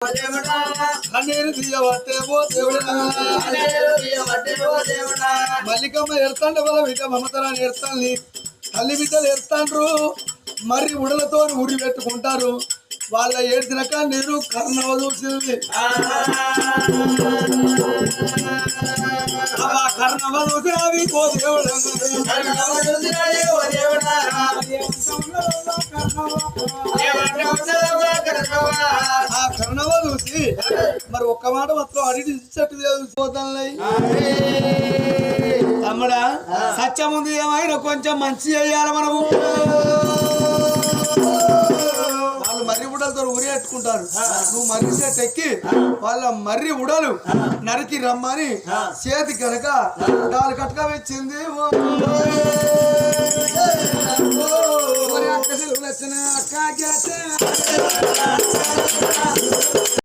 కన్నీరు తీయవట్టేవో దేవుడా మల్లికమ్మ ఎడతాండ వాళ్ళ బిడ్డ మమతరాన్ని ఎడతాన్ని తల్లి బిడ్డలు ఎడతాండ్రు మరి ఉడలతో ఉరి పెట్టుకుంటారు వాళ్ళ ఏడ్చిన కన్నీరు కర్ణవ చూసింది కర్ణవ చూసినవి ఓ దేవుడు ఆ కర్ణవ చూసి మరి ఒక్క మాట మొత్తం అడిగి ఇచ్చట్టు పోతాయి తమ్ముడా సత్యం ఉంది ఏమైనా కొంచెం మంచి చేయాలి మనము వాళ్ళు మర్రి ఉడలతో ఉరేట్టుకుంటారు నువ్వు మర్రి చేతి ఎక్కి వాళ్ళ మర్రి ఉడలు నరికి రమ్మని చేతి కనుక దాని కట్టుగా వచ్చింది అక్క